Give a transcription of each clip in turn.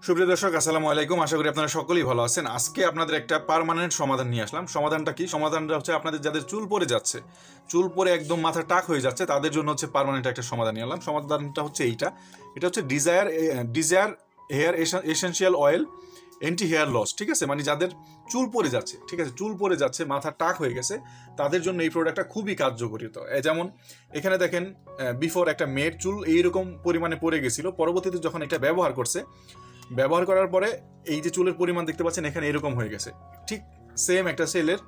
সুপ্রিয় দর্শক, আসসালামু আলাইকুম। আশা করি আপনারা সকলেই ভালো আছেন। আজকে আপনাদের একটা পার্মানেন্ট সমাধান নিয়ে আসলাম। সমাধানটা কি? সমাধানটা হচ্ছে আপনাদের যাদের চুল পড়ে যাচ্ছে, চুল পরে একদম মাথা টাক হয়ে যাচ্ছে, তাদের জন্য হচ্ছে পার্মানেন্ট একটা সমাধান নিয়ে আসলাম। সমাধানটা হচ্ছে এটা হচ্ছে desire hair essential oil anti hair loss. ঠিক আছে, মানে যাদের চুল পড়ে যাচ্ছে, ঠিক আছে, চুল পড়ে যাচ্ছে, মাথা টাক হয়ে গেছে, তাদের জন্য এই প্রোডাক্টটা খুবই কার্যকরিত। যেমন এখানে দেখেন, বিফোর একটা মেয়ের চুল এইরকম পরিমাণে পড়ে গেছিল, পরবর্তীতে যখন এটা ব্যবহার করার পরে এই যে চুলের পরিমাণ দেখতে পাচ্ছেন এখানে এরকম হয়ে গেছে। ঠিক সেম একটা ছেলের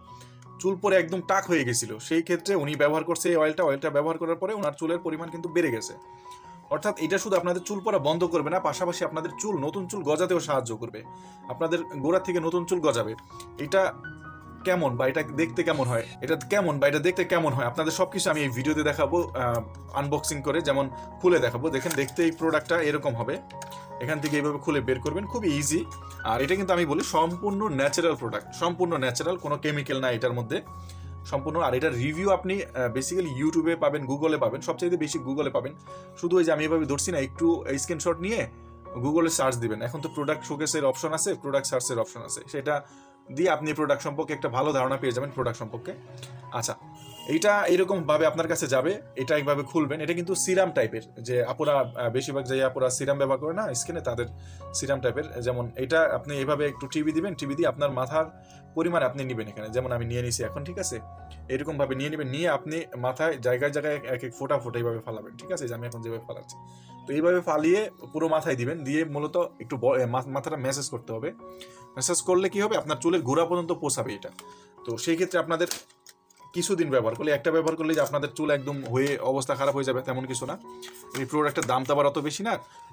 চুল পরে একদম টাক হয়ে গেছিল, সেই ক্ষেত্রে উনি ব্যবহার করছে এই অয়েলটা ব্যবহার করার পরে ওনার চুলের পরিমাণ কিন্তু বেড়ে গেছে। অর্থাৎ এটা শুধু আপনাদের চুল পড়া বন্ধ করবে না, পাশাপাশি আপনাদের নতুন চুল গজাতেও সাহায্য করবে, আপনাদের গোড়া থেকে নতুন চুল গজাবে। এটা কেমন বা এটা দেখতে কেমন হয়, এটা দেখতে কেমন হয়, আপনাদের সবকিছু আমি এই ভিডিওতে দেখাবো, আনবক্সিং করে, যেমন খুলে দেখাবো। দেখেন, দেখতে এই প্রোডাক্টটা এরকম হবে। এখান থেকে এইভাবে খুলে বের করবেন, খুবই ইজি। আর এটা কিন্তু আমি বলি সম্পূর্ণ ন্যাচারাল প্রোডাক্ট, সম্পূর্ণ ন্যাচারাল, কোনো কেমিক্যাল না এটার মধ্যে, সম্পূর্ণ। আর এটার রিভিউ আপনি বেসিক্যালি ইউটিউবে পাবেন, গুগলে পাবেন, সবচেয়ে বেশি গুগলে পাবেন। শুধু ওই যে আমি এভাবে ধরছি না, একটু স্ক্রিনশট নিয়ে গুগলে সার্চ দিবেন। এখন তো প্রোডাক্ট শোকেসের অপশন আছে, প্রোডাক্ট সার্চের অপশন আছে, সেটা দিয়ে আপনি প্রোডাক্ট সম্পর্কে একটা ভালো ধারণা পেয়ে যাবেন, প্রোডাক্ট সম্পর্কে। আচ্ছা, এইটা এরকমভাবে আপনার কাছে যাবে, এটা একভাবে খুলবেন। এটা কিন্তু সিরাম টাইপের, যে আপুরা বেশিরভাগ যে আপুরা সিরাম ব্যবহার করে না স্কিনে, তাদের সিরাম টাইপের। যেমন এটা আপনি এইভাবে একটু টিভি দিয়ে আপনার মাথার পরিমাণ আপনি নেবেন এখানে, যেমন আমি নিয়ে নিছি এখন, ঠিক আছে। এরকমভাবে নিয়ে নেবেন, নিয়ে আপনি মাথায় জায়গায় এক এক ফোঁটা এইভাবে ফালাবেন, ঠিক আছে, যে আমি এখন যেভাবে ফালাচ্ছি। তো এইভাবে ফালিয়ে পুরো মাথায় দিবেন, দিয়ে মূলত একটু মাথাটা ম্যাসেজ করতে হবে। ম্যাসেজ করলে কি হবে, আপনার চুলের গোড়া পর্যন্ত পৌঁছাবে এটা। তো সেই ক্ষেত্রে আপনাদের কিছুদিন ব্যবহার করলে, একটা ব্যবহার করলে যে আপনাদের চুল একদম অবস্থা খারাপ হয়ে যাবে তেমন কিছু না। এই প্রোডাক্টের দাম তো আবার অত বেশি না,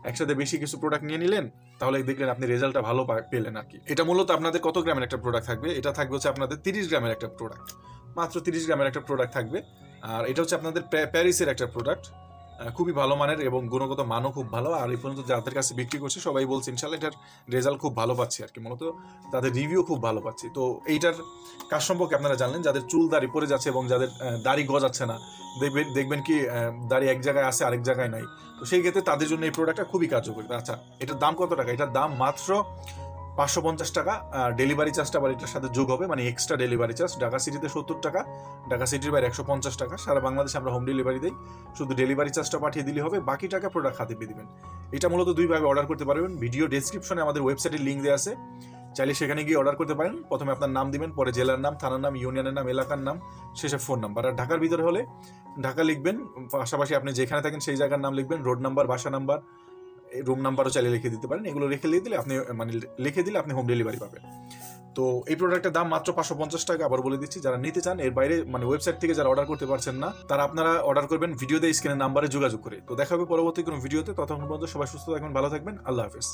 একসাথে বেশি কিছু প্রোডাক্ট নিয়ে নিলেন, তাহলে দেখলেন আপনি রেজাল্টটা ভালো পেলেন আর কি। এটা মূলত আপনাদের কত গ্রামের একটা প্রোডাক্ট থাকবে? এটা থাকবে হচ্ছে আপনাদের 30 গ্রামের একটা প্রোডাক্ট, মাত্র 30 গ্রামের একটা প্রোডাক্ট থাকবে। আর এটা হচ্ছে আপনাদের প্যারিসের একটা প্রোডাক্ট, খুবই ভালো মানের এবং গুণগত মানও খুব ভালো। আর এই পর্যন্ত যাদের কাছে বিক্রি করছে সবাই বলছে ইনশাল্লাহ এটার রেজাল্ট খুব ভালো পাচ্ছি আর কি, মূলত তাদের রিভিউ খুব ভালো পাচ্ছি। তো এইটার কাজ সম্পর্কে আপনারা জানলেন, যাদের চুল দাড়ি পড়ে যাচ্ছে এবং যাদের দাড়ি গজাচ্ছে না, দেখবেন কি দাড়ি এক জায়গায় আছে আরেক জায়গায় নাই, তো সেই ক্ষেত্রে তাদের জন্য এই প্রোডাক্টটা খুবই কার্যকরী। আচ্ছা, এটার দাম কত টাকা? এটার দাম মাত্র 550 টাকা। ডেলিভারি চার্জটা আবার এটার সাথে যোগ হবে, মানে এক্সট্রা ডেলিভারি চার্জ। ঢাকা সিটিতে 70 টাকা, ঢাকা সিটির বাইরে 150 টাকা। সারা বাংলাদেশে আমরা হোম ডেলিভারি দিই, শুধু ডেলিভারি চার্জটা পাঠিয়ে দিলে হবে, বাকি টাকা প্রোডাক্ট হাতে পেয়ে দিবেন। এটা মূলত দুইভাবে অর্ডার করতে পারবেন। ভিডিও ডেসক্রিপশনে আমাদের ওয়েবসাইটের লিঙ্ক দেওয়া আছে, চাইলে সেখানে গিয়ে অর্ডার করতে পারেন। প্রথমে আপনার নাম দিবেন, পরে জেলার নাম, থানার নাম, ইউনিয়নের নাম, এলাকার নাম, শেষে ফোন নাম্বার। আর ঢাকার ভিতরে হলে ঢাকা লিখবেন, পাশাপাশি আপনি যেখানে থাকেন সেই জায়গার নাম লিখবেন, রোড নাম্বার, বাসা নাম্বার, রুম নাম্বারও চাইলে লিখে দিতে পারেন। এগুলো লিখে দিলে আপনি হোম ডেলিভারি পাবেন। তো এই প্রোডাক্টের দাম মাত্র 550 টাকা। আবার বলে দিচ্ছি, যারা নিতে চান, এর বাইরে মানে ওয়েবসাইট থেকে যারা অর্ডার করতে পারছেন না, তারা আপনারা অর্ডার করবেন ভিডিওতে স্ক্রিনের নাম্বারে যোগাযোগ করে। তো দেখা হবে পরবর্তী কোনো ভিডিওতে। ততক্ষণ পর্যন্ত সবাই সুস্থ থাকবেন, ভালো থাকবেন। আল্লাহ হাফেজ।